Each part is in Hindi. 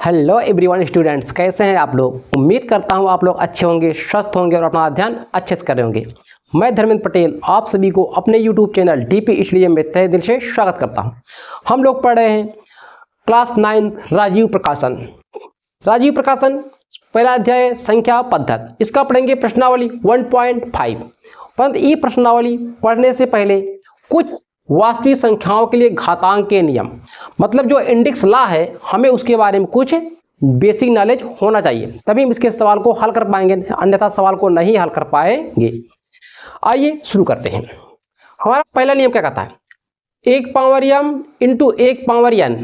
हेलो एवरीवन स्टूडेंट्स, कैसे हैं आप लोग। उम्मीद करता हूं आप लोग अच्छे होंगे, स्वस्थ होंगे और अपना ध्यान अच्छे से कर रहे होंगे। मैं धर्मेंद्र पटेल आप सभी को अपने यूट्यूब चैनल डीपी स्टडी में तहे दिल से स्वागत करता हूं। हम लोग पढ़ रहे हैं क्लास 9 राजीव प्रकाशन। राजीव प्रकाशन पहला अध्याय संख्या पद्धति, इसका पढ़ेंगे प्रश्नावली 1.5। परंतु ये प्रश्नावली पढ़ने से पहले कुछ वास्तविक संख्याओं के लिए घातांक के नियम, मतलब जो इंडेक्स लॉ है, हमें उसके बारे में कुछ बेसिक नॉलेज होना चाहिए, तभी हम इसके सवाल को हल कर पाएंगे, अन्यथा सवाल को नहीं हल कर पाएंगे। आइए शुरू करते हैं। हमारा पहला नियम क्या कहता है, 1 power m into 1 power n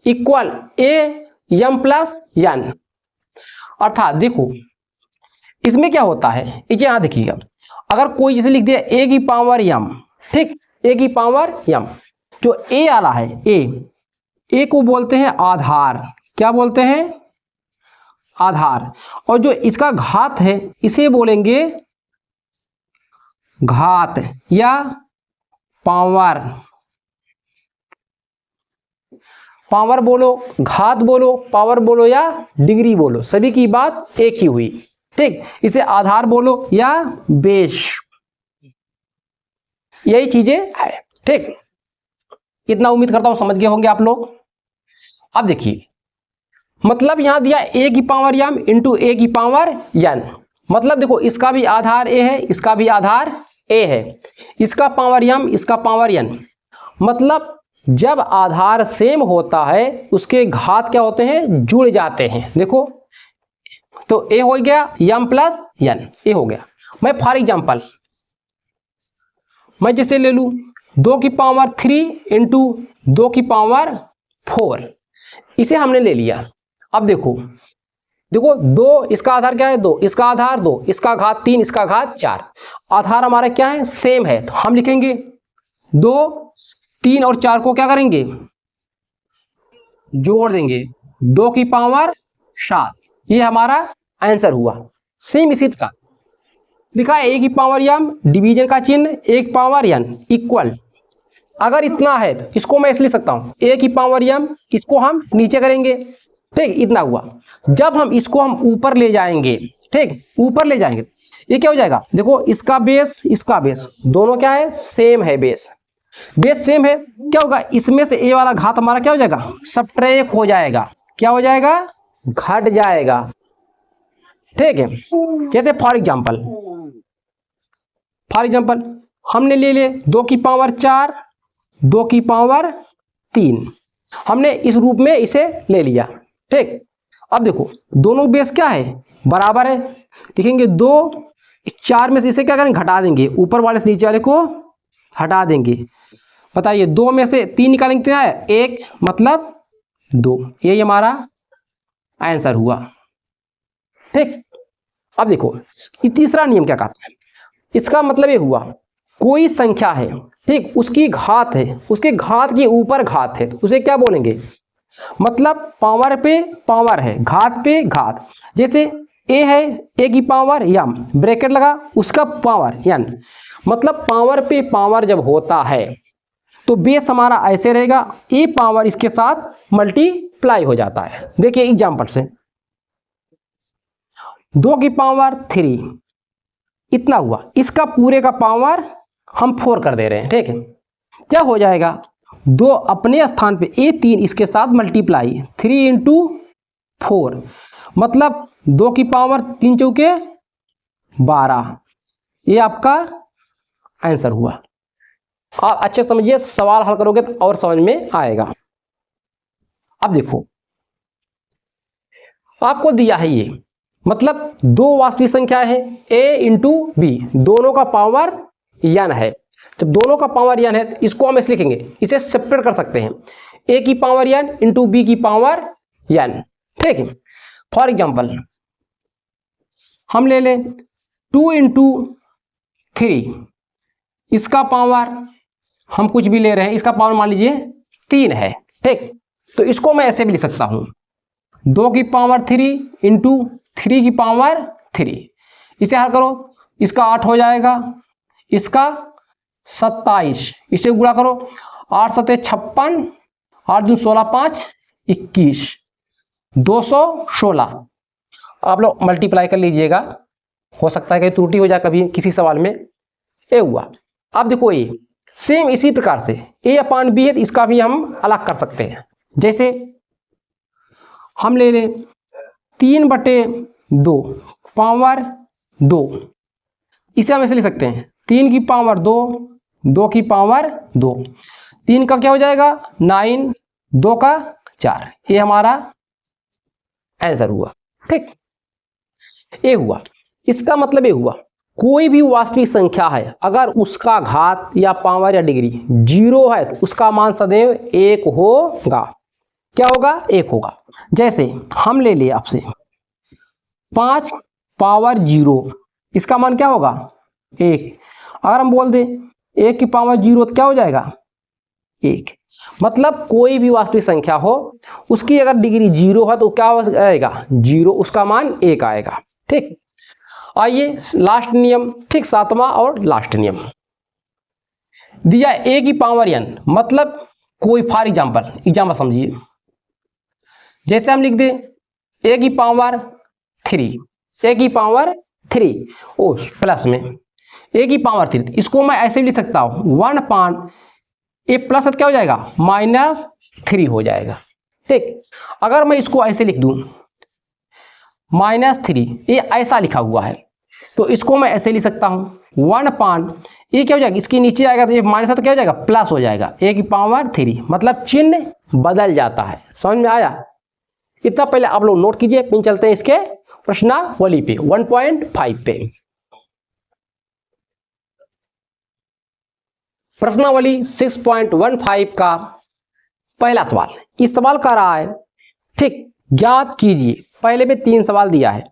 equal a m plus n। अर्थात देखो इसमें क्या होता है, ये यहाँ देखिएगा, अगर कोई जैसे लिख दिया a की पावर m, ठीक, a की पावर m, जो a वाला है a को बोलते हैं आधार। क्या बोलते हैं? आधार। और जो इसका घात है इसे बोलेंगे घात या पावर। पावर बोलो, घात बोलो, पावर बोलो या डिग्री बोलो, सभी की बात एक ही हुई, ठीक। इसे आधार बोलो या बेस, यही चीजें है, ठीक। इतना उम्मीद करता हूं समझ गए होंगे आप लोग। अब देखिए, मतलब यहां दिया a की पावर m इंटू a की पावर n, मतलब देखो इसका भी आधार a है, इसका भी आधार a है, इसका पावर m, इसका पावर n। मतलब जब आधार सेम होता है उसके घात क्या होते हैं, जुड़ जाते हैं। देखो तो a हो गया m प्लस n, a हो गया। मैं फॉर एग्जाम्पल मैं जैसे ले लूं 2 की पावर 3 इंटू 2 की पावर 4, इसे हमने ले लिया। अब देखो 2, इसका आधार क्या है 2, इसका आधार 2, इसका घात 3, इसका घात 4। आधार हमारा क्या है, सेम है, तो हम लिखेंगे 2, 3 और 4 को क्या करेंगे, जोड़ देंगे, 2 की पावर 7। ये हमारा आंसर हुआ। सेम इसी का लिखा है a की पावर m, डिवीजन का चिन्ह 1 पावर n इक्वल, अगर इतना है तो इसको मैं इसलिए सकता हूं a की पावर m, इसको हम नीचे करेंगे, ठीक, इतना हुआ। जब हम इसको हम ऊपर ले जाएंगे, ठीक, ऊपर ले जाएंगे, ये क्या हो जाएगा, देखो इसका बेस, इसका बेस, दोनों क्या है, सेम है, बेस सेम है। क्या होगा, इसमें से a वाला घात हमारा क्या हो जाएगा, सबट्रैक्ट हो जाएगा। क्या हो जाएगा, घट जाएगा, ठीक है। जैसे फॉर एग्जाम्पल हमने ले लिए 2 की पावर 4, 2 की पावर 3, हमने इस रूप में इसे ले लिया, ठीक। अब देखो दोनों बेस क्या है, बराबर है, लिखेंगे 2, 4 में से इसे क्या करेंगे, घटा देंगे, ऊपर वाले से नीचे वाले को हटा देंगे। बताइए 2 में से 3 निकालेंगे, कितना है 1, मतलब 2। यही हमारा आंसर हुआ, ठीक। अब देखो तीसरा नियम क्या कहता है, इसका मतलब ये हुआ कोई संख्या है, ठीक, उसकी घात है, उसके घात के ऊपर घात है, तो उसे क्या बोलेंगे, मतलब पावर पे पावर है, घात पे घात। जैसे a है a की पावर m, ब्रैकेट लगा, उसका पावर n, मतलब पावर पे पावर जब होता है तो बेस हमारा ऐसे रहेगा, a पावर इसके साथ मल्टीप्लाई हो जाता है। देखिए एग्जांपल से 2 की पावर 3 इतना हुआ, इसका पूरे का पावर हम 4 कर दे रहे हैं, ठीक है। क्या हो जाएगा, 2 अपने स्थान पे a3 इसके साथ मल्टीप्लाई 3 इंटू 4, मतलब 2 की पावर 3 चौके 12। ये आपका आंसर हुआ। आप अच्छे समझिए, सवाल हल करोगे तो और समझ में आएगा। अब देखो आपको दिया है ये, मतलब 2 वास्तविक संख्या है a इंटू b, दोनों का पावर n है। जब दोनों का पावर n है तो इसको हम ऐसे लिखेंगे, इसे सेपरेट कर सकते हैं, a की पावर n इंटू b की पावर n, ठीक है। फॉर एग्जाम्पल हम ले लें 2 इंटू 3, इसका पावर हम कुछ भी ले रहे हैं, इसका पावर मान लीजिए 3 है, ठीक। तो इसको मैं ऐसे भी लिख सकता हूं 2 की पावर 3 इंटू 3 की पावर 3, इसे हल करो, इसका 8 हो जाएगा, इसका 27, इसे गुणा करो, 8 7 56, 8 2 16 5 21, 216 आप लोग मल्टीप्लाई कर लीजिएगा, हो सकता है कि त्रुटि हो जाए कभी किसी सवाल में। ए हुआ। अब देखो ये सेम इसी प्रकार से a/b है तो इसका भी हम अलग कर सकते हैं। जैसे हम ले लें 3/2 पावर 2, इसे हम ऐसे लिख सकते हैं 3 की पावर 2, 2 की पावर 2, 3 का क्या हो जाएगा 9, 2 का 4, ये हमारा आंसर हुआ। ठीक, ये हुआ। इसका मतलब ये हुआ कोई भी वास्तविक संख्या है अगर उसका घात या पावर या डिग्री 0 है तो उसका मान सदैव 1 होगा। क्या होगा 1 होगा। जैसे हम ले लिए आपसे 5 पावर 0, इसका मान क्या होगा 1। अगर हम बोल दें 1 की पावर 0 तो क्या हो जाएगा 1। मतलब कोई भी वास्तविक संख्या हो उसकी अगर डिग्री 0 है तो क्या आएगा 0, उसका मान 1 आएगा। ठीक, आइए लास्ट नियम, ठीक 7वां और लास्ट नियम दिया a की पावर n, मतलब कोई फॉर एग्जाम्पल समझिए। जैसे हम लिख दें a की पावर 3, a की पावर 3 ओ प्लस में a की पावर 3, इसको मैं ऐसे भी लिख सकता हूँ 1 ए प्लस क्या हो जाएगा -3 हो जाएगा। ठीक, अगर मैं इसको ऐसे लिख दूं -3, ये ऐसा लिखा हुआ है तो इसको मैं ऐसे लिख सकता हूँ 1 ये क्या हो जाएगा, इसके नीचे आएगा तो ये माइनस है तो क्या हो जाएगा प्लस हो जाएगा a की पावर 3, मतलब चिन्ह बदल जाता है। समझ में आया? इतना पहले आप लोग नोट कीजिए, फिर चलते हैं इसके प्रश्नावली पे 1.5 पे। प्रश्नावली 6.15 का पहला सवाल, इस सवाल का रहा है ठीक ज्ञात कीजिए। पहले में 3 सवाल दिया है।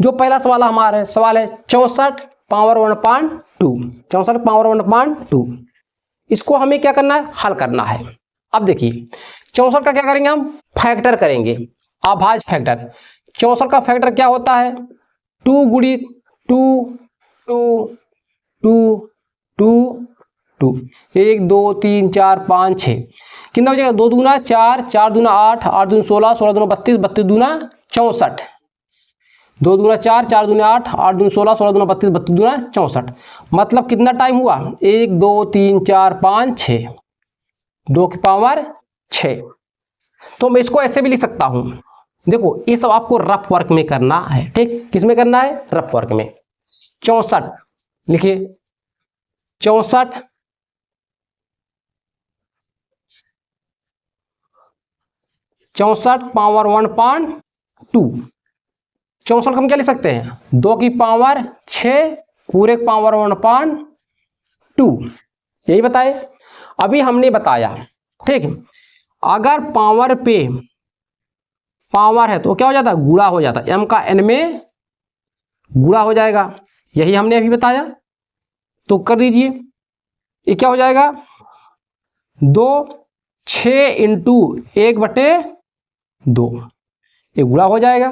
जो पहला सवाल हमारा सवाल है 64 पावर 1/2, 64 पावर 1/2, इसको हमें क्या करना है हल करना है। अब देखिए 64 का क्या करेंगे हम फैक्टर करेंगे, अभाज्य फैक्टर। 64 का फैक्टर क्या होता है 2 गुणित 2 2 2 2 2, 1 2 3 4 5 6, कितना हो जाएगा 2 दूना 4, 4 दूना 8, 8 दूना 16, 16 दूना 32, 32 दूना 64, 2 दूना 4, 4 दूना 8, 8 दूना 16, 16 दूना 32, 32 दूना 64। मतलब कितना टाइम हुआ 1 2 3 4 5 6, 2 की पावर 6। तो मैं इसको ऐसे भी लिख सकता हूँ, देखो ये सब आपको रफ वर्क में करना है। ठीक, किस में करना है रफ वर्क में। 64 लिखिए 64 64 पावर 1/2, 64 हम क्या लिख सकते हैं 2 की पावर 6 पूरे पावर 1/2, यही बताए। अभी हमने बताया ठीक, अगर पावर पे पावर है तो क्या हो जाता है गुणा हो जाता है, m का n में गुणा हो जाएगा, यही हमने अभी बताया। तो कर दीजिए, ये क्या हो जाएगा 2 6 इंटू 1/2, ये गुणा हो जाएगा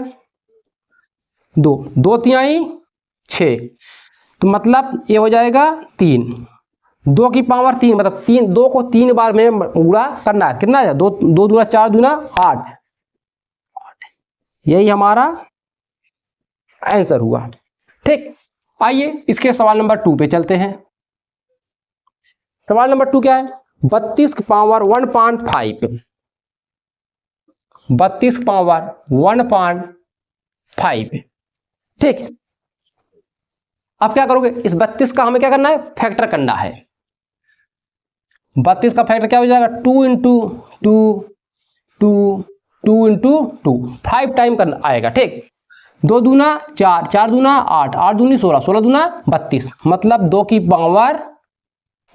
2 2 तिहाई 6, तो मतलब ये हो जाएगा 3, 2 की पावर 3, मतलब 2 को 3 बार में गुणा करना है। कितना है 2 2 दूना 4 दूना 8, यही हमारा आंसर हुआ। ठीक, आइए इसके सवाल नंबर 2 पे चलते हैं। सवाल नंबर 2 क्या है 32 की पावर 1/5, 32 पावर 1/5। ठीक, अब क्या करोगे इस 32 का हमें क्या करना है फैक्टर करना है। 32 का फैक्टर क्या हो जाएगा 2 इंटू 2 2 2 इंटू 2, 5 टाइम करना आएगा। ठीक, 2 दूना 4, 4 दूना 8, 8 दूनी 16, 16 दूना 32, मतलब 2 की पावर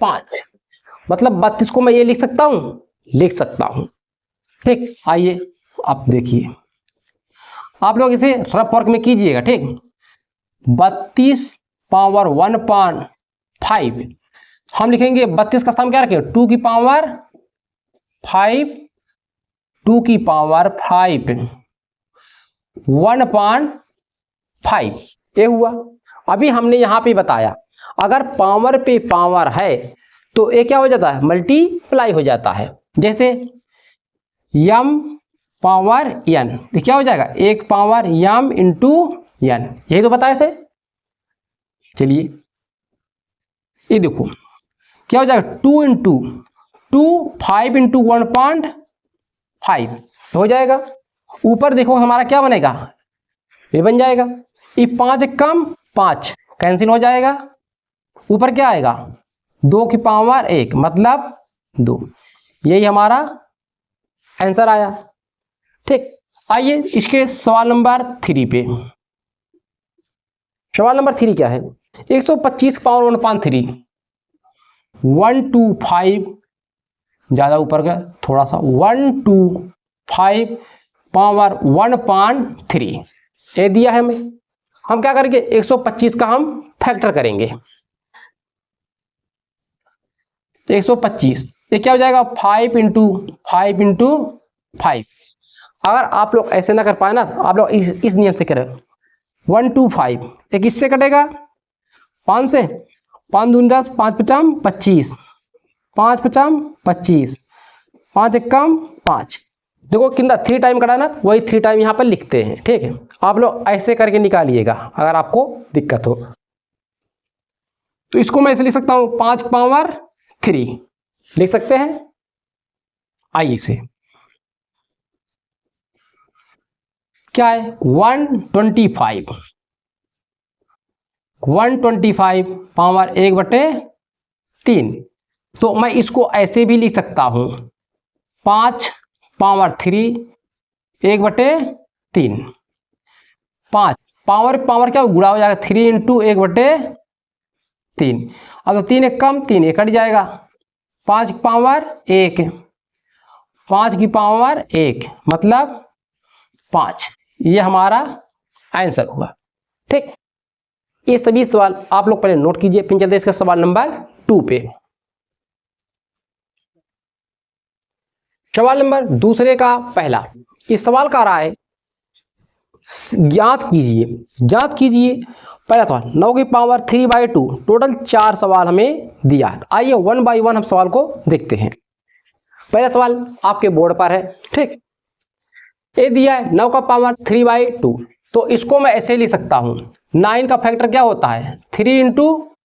5, मतलब 32 को मैं ये लिख सकता हूं। ठीक, आइए आप देखिए, आप लोग इसे रफ वर्क में कीजिएगा। ठीक, 32 पावर 1/5 हम लिखेंगे 32 का सम क्या रखें 2 की पावर 5, 2 की पावर 5 1/5, ये हुआ। अभी हमने यहां पे बताया अगर पावर पे पावर है तो ये क्या हो जाता है मल्टीप्लाई हो जाता है। जैसे m पावर n, तो क्या हो जाएगा 1 पावर m इंटू n, यही तो बताए थे। चलिए ये देखो क्या हो जाएगा 2 इंटू 2 5 इंटू 1.5 हो जाएगा। ऊपर देखो हमारा क्या बनेगा, ये बन जाएगा, ये 5 कम 5 कैंसिल हो जाएगा, ऊपर क्या आएगा 2 की पावर 1 मतलब 2, यही हमारा आंसर आया। ठीक, आइए इसके सवाल नंबर 3 पे। सवाल नंबर 3 क्या है, 125 पावर 1/3, 125 ज़्यादा ऊपर का थोड़ा सा, 125 पावर 1/3 ये दिया है हमें। हम क्या करेंगे 125 का हम फैक्टर करेंगे। 125 ये क्या हो जाएगा 5 इंटू 5 इंटू 5। अगर आप लोग ऐसे ना कर पाए ना, तो आप लोग इस नियम से करें, 125 एक इससे कटेगा 5 से, 5 दूनी 10, 5 पचाम 25, 5 पचाम 25, 5 एकम 5। देखो कितना 3 टाइम कटा ना, वही 3 टाइम यहाँ पर लिखते हैं। ठीक है, आप लोग ऐसे करके निकालिएगा अगर आपको दिक्कत हो तो। इसको मैं ऐसे लिख सकता हूँ 5 पावर 3 लिख सकते हैं। आइए इसे क्या है 125 पावर 1/3, तो मैं इसको ऐसे भी लिख सकता हूँ 5 पावर 3 1/3, 5 पावर क्या गुणा हो जाएगा 3 इंटू 1/3। अब तो 3 एक कम 3 एक कट जाएगा, 5 की पावर 1, 5 की पावर 1 मतलब 5, ये हमारा आंसर हुआ। ठीक, ये सभी सवाल आप लोग पहले नोट कीजिए, फिर चलते इसका सवाल नंबर 2 पे। सवाल नंबर दूसरे का पहला, इस सवाल का रहा है ज्ञात कीजिए पहला सवाल 9 की पावर 3/2, टोटल 4 सवाल हमें दिया है। आइए 1 बाई 1 हम सवाल को देखते हैं। पहला सवाल आपके बोर्ड पर है। ठीक, ये दिया है 9 का पावर 3/2, तो इसको मैं ऐसे लिख सकता हूं 9 का फैक्टर क्या होता है 3 इंटू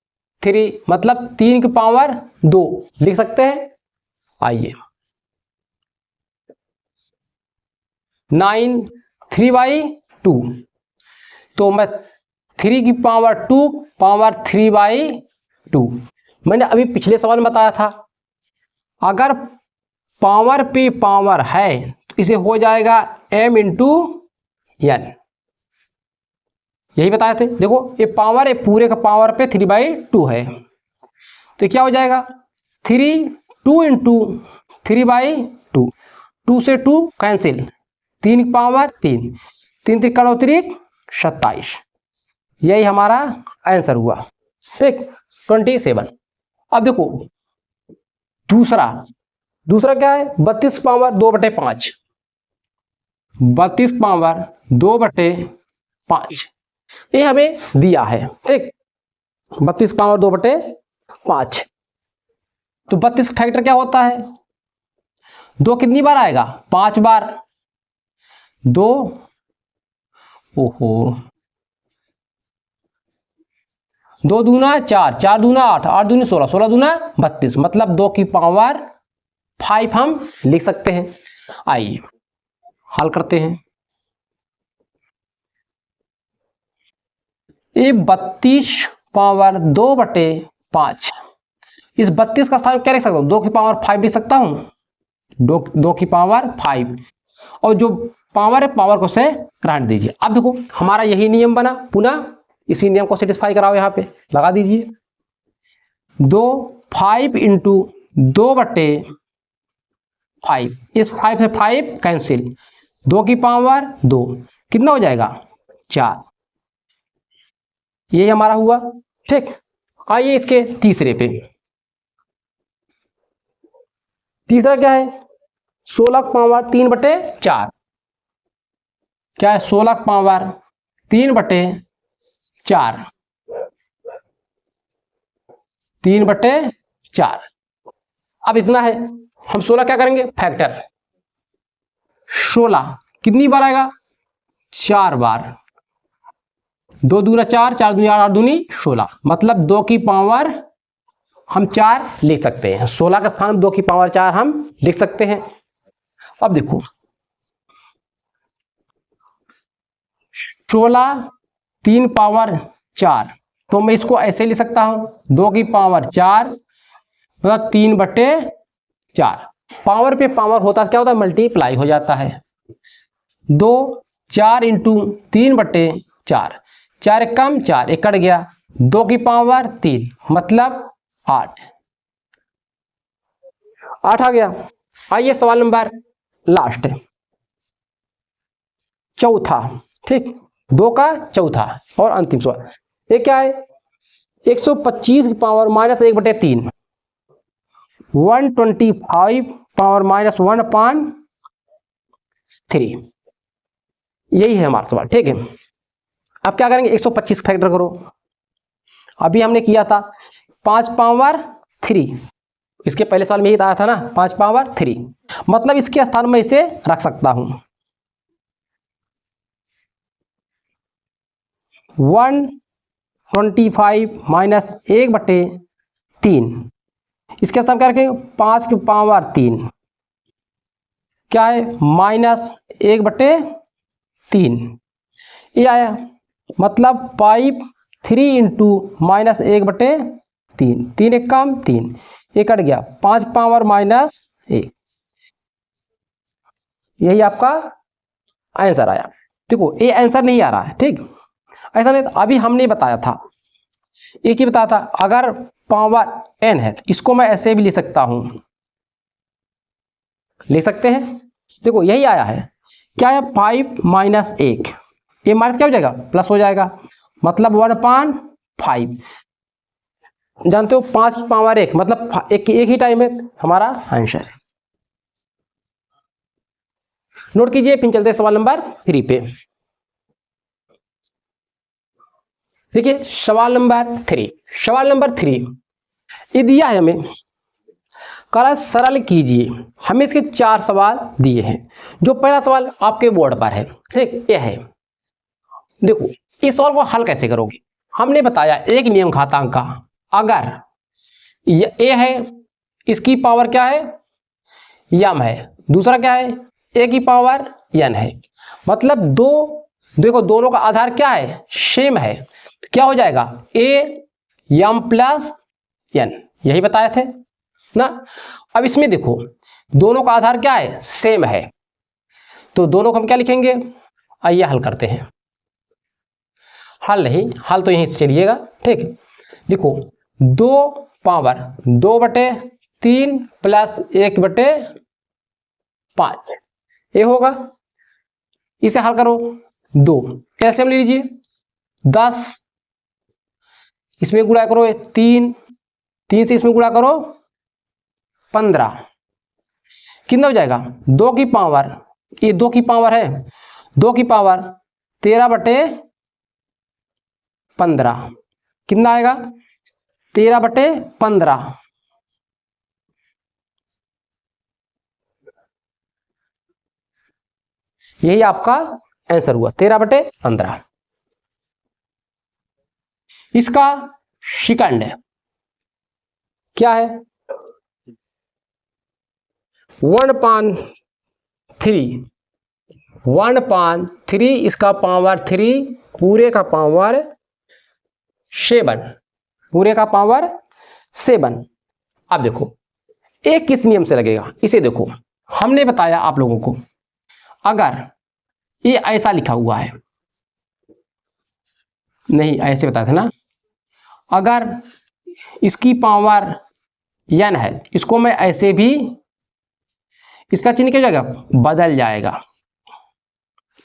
3 मतलब 3 की पावर 2 लिख सकते हैं। आइए 9 3/2, तो मैं 3 की पावर 2 पावर 3/2, मैंने अभी पिछले सवाल में बताया था अगर पावर पे पावर है तो इसे हो जाएगा m इंटू n, यही बताए थे। देखो ये पावर है, पूरे का पावर पे 3/2 है, तो क्या हो जाएगा 3 2 इंटू 3/2, 2 से 2 कैंसिल, 3 की पावर 3, 3 3 उत्तरिक 27, यही हमारा आंसर हुआ। ठीक 27। अब देखो दूसरा क्या है 32 पावर 2/5, 32 पावर 2/5 ये हमें दिया है। ठीक 32 पावर 2/5, तो 32 फैक्टर क्या होता है 2 कितनी बार आएगा 5 बार, 2 ओहो 2 दूना 4, 4 दूना 8, 8 दूनी 16, 16 दूना 32 मतलब 2 की पावर 5 हम लिख सकते हैं। आइए हल करते हैं। ये 32 पावर 2/5, इस 32 का स्थान क्या लिख सकता हूँ 2 की पावर 5 लिख सकता हूँ, 2 की पावर 5, और जो पावर है पावर को से ग्रांट दीजिए। अब देखो हमारा यही नियम बना, पुनः इसी नियम को सेटिस्फाई कराओ, यहाँ पे लगा दीजिए 2 5 इंटू 2/5, इस 5 से 5 कैंसिल, 2 की पावर 2 कितना हो जाएगा 4, यही हमारा हुआ। ठीक, आइए इसके तीसरे पे। तीसरा क्या है 16 पावर 3/4, क्या है 16 पावर 3/4, 3/4। अब इतना है, हम 16 क्या करेंगे फैक्टर, 16 कितनी बार आएगा? 4 बार। 2 दूना 4, 4 दूनी 8, 8 दूनी 16, मतलब 2 की पावर हम 4 लिख सकते हैं। 16 के स्थान 2 की पावर 4 हम लिख सकते हैं। अब देखो 16 3 पावर 4, तो मैं इसको ऐसे लिख सकता हूं 2 की पावर 4 मतलब 3/4। पावर पे पावर होता क्या होता है? मल्टीप्लाई हो जाता है। 2 4 इंटू 3/4, 4 एक कम 4 एक कट गया, 2 की पावर 3 मतलब 8 आ गया। आइए सवाल नंबर लास्ट है, चौथा। ठीक, 2 का चौथा और अंतिम सवाल। ये क्या है? 125 की पावर -1/3, 125 पावर -1/3, यही है हमारा सवाल। ठीक है, अब क्या करेंगे? 125 फैक्टर करो। अभी हमने किया था 5 पावर 3, इसके पहले सवाल में यही आया था ना, 5 पावर 3, मतलब इसके स्थान में इसे रख सकता हूं 125 -1/3, इसके स्थान क्या रखेंगे? 5 की पावर 3 क्या है? -1/3, ये आया, मतलब 5 3 इंटू -1/3, 3 एक कम 3 ये कट गया, 5 पावर -1, यही आपका आंसर आया। देखो ये आंसर नहीं आ रहा है, ठीक, ऐसा नहीं। अभी हमने बताया था, एक ही बताया था, अगर पावर n है तो इसको मैं ऐसे भी लिख सकता हूं, ले सकते हैं। देखो यही आया है, क्या है? 5 -1, ये माइनस क्या हो जाएगा? प्लस हो जाएगा, मतलब 1/5। जानते हो 5 पावर 1 मतलब एक ही टाइम है हमारा आंसर। नोट कीजिए, फिर चलते हैं सवाल नंबर 3 पे। देखिए सवाल नंबर 3, सवाल नंबर 3 ये दिया है हमें, करा सरल कीजिए। हमें इसके 4 सवाल दिए हैं। जो पहला सवाल आपके बोर्ड पर है, ठीक, ये है। देखो इस सवाल को हल कैसे करोगे? हमने बताया एक नियम घातांक का, अगर ए है, इसकी पावर क्या है? यम है, दूसरा क्या है? ए की पावर एन है, मतलब दो, देखो दोनों का आधार क्या है? सेम है, तो क्या हो जाएगा? ए यम प्लस एन, यही बताए थे ना। अब इसमें देखो दोनों का आधार क्या है? सेम है, तो दोनों को हम क्या लिखेंगे? आइए हल करते हैं। हल नहीं, हल तो यहीं से चलिएगा, ठीक। देखो 2 पावर 2/3 प्लस 1/5 ये होगा, इसे हल करो। 2 एलसीएम ले लीजिए, 10 इसमें गुणा करो 3, 3 से इसमें गुणा करो 15, कितना हो जाएगा? 2 की पावर, ये 2 की पावर है, 2 की पावर 13/15, कितना आएगा? 13/15, यही आपका आंसर हुआ 13/15। इसका सेकंड है, क्या है? 1/3 इसका पावर 3 पूरे का पावर 7, पूरे का पावर 7। अब देखो एक किस नियम से लगेगा, इसे देखो। हमने बताया आप लोगों को, अगर ये ऐसा लिखा हुआ है, नहीं ऐसे बताया था ना, अगर इसकी पावर n है, इसको मैं ऐसे भी, इसका चिन्ह क्या हो जाएगा? बदल जाएगा,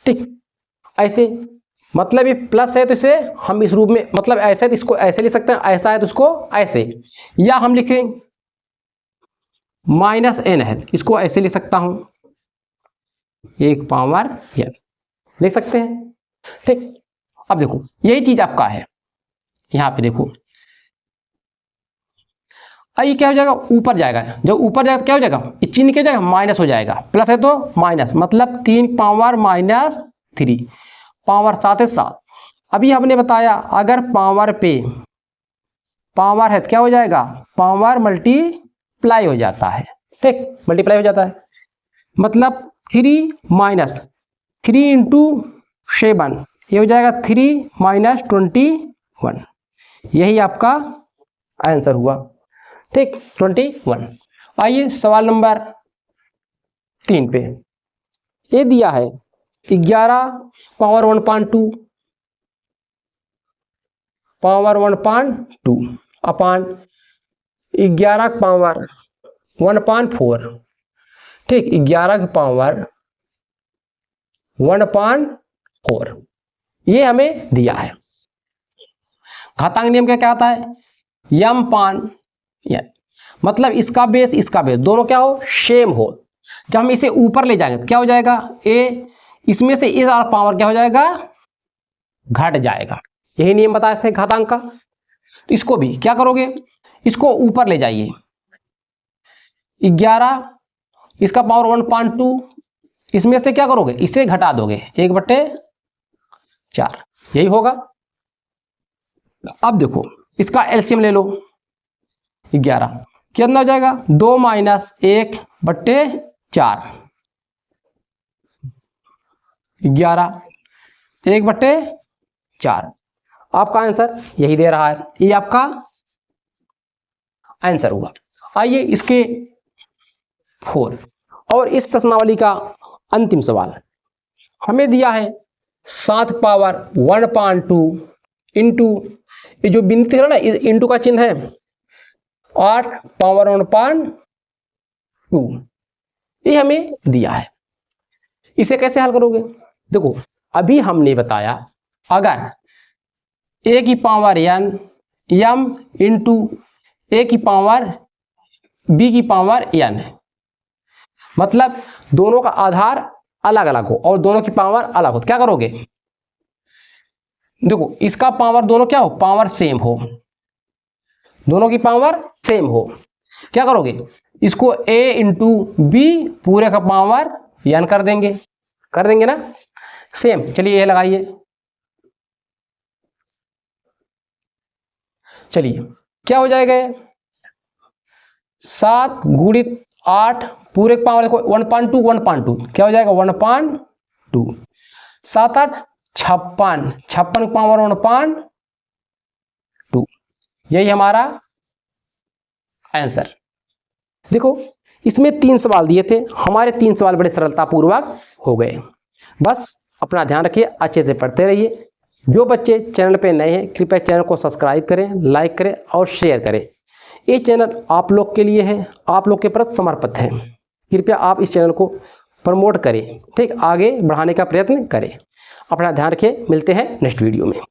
ठीक, ऐसे, मतलब ये प्लस है तो इसे हम इस रूप में, मतलब ऐसे तो इसको ऐसे लिख सकते हैं, ऐसा है तो इसको ऐसे, या हम लिखें -n है, इसको ऐसे लिख सकता हूं, 1 पावर n लिख सकते हैं, ठीक। अब देखो यही चीज आपका है, यहां पे देखो, अब ये क्या हो जाएगा, ऊपर जाएगा, जब ऊपर जाएगा तो क्या हो जाएगा, ये चिन्ह क्या हो जाएगा, माइनस हो जाएगा, प्लस है तो माइनस, मतलब 3 पावर -3, पावर 7 है 7। अभी हमने बताया अगर पावर पे पावर है तो क्या हो जाएगा, पावर मल्टीप्लाई हो जाता है, ठीक, मल्टीप्लाई हो जाता है, मतलब 3 माइनस 3 इंटू 7, ये हो जाएगा 3 माइनस 21, यही आपका आंसर हुआ, ठीक, 21। आइए सवाल नंबर 3 पे, ये दिया है 11 पावर 1.2 अपान 11 पावर 1.4, ठीक, 11 की पावर 1.4 ये हमें दिया है। घातांक नियम क्या आता है, यम पान n, मतलब इसका बेस दोनों क्या हो, सेम हो। जब हम इसे ऊपर ले जाएंगे तो क्या हो जाएगा, a इसमें से इस पावर क्या हो जाएगा, घट जाएगा, यही नियम बताए थे घातांक का। तो इसको भी क्या करोगे, इसको ऊपर ले जाइए, 11 इसका पावर 1.2, इसमें से क्या करोगे, इसे घटा दोगे 1/4, यही होगा। अब देखो इसका एलसीएम ले लो, 11 कितना हो जाएगा, 2 माइनस 1/4, 11 1/4, आपका आंसर यही दे रहा है, ये आपका आंसर हुआ। आइए इसके 4 और इस प्रश्नावली का अंतिम सवाल, हमें दिया है 7 पावर 1.2 इंटू, ये जो बिंदु दिख रहा है ना, इस इंटू का चिन्ह है, 8 पावर 1.2, ये हमें दिया है। इसे कैसे हल करोगे, देखो अभी हमने बताया अगर a की power n m into a की पावर b की पावर n है, मतलब दोनों का आधार अलग अलग हो और दोनों की पावर अलग हो, क्या करोगे, देखो इसका पावर दोनों क्या हो, पावर सेम हो, दोनों की पावर सेम हो, क्या करोगे, इसको a इंटू बी पूरे का पावर n कर देंगे ना, सेम। चलिए ये लगाइए, चलिए क्या हो जाएगा, 7 गुणित 8 पूरे का पावर देखो 1.2 क्या हो जाएगा, 1.2, 7 8 56, 56 का पावर 1.2, यही हमारा आंसर। देखो इसमें 3 सवाल दिए थे, हमारे 3 सवाल बड़े सरलतापूर्वक हो गए। बस अपना ध्यान रखिए, अच्छे से पढ़ते रहिए। जो बच्चे चैनल पे नए हैं कृपया चैनल को सब्सक्राइब करें, लाइक करें और शेयर करें। ये चैनल आप लोग के लिए है, आप लोग के प्रति समर्पित है, कृपया आप इस चैनल को प्रमोट करें, ठीक, आगे बढ़ाने का प्रयत्न करें। अपना ध्यान रखिए, मिलते हैं नेक्स्ट वीडियो में।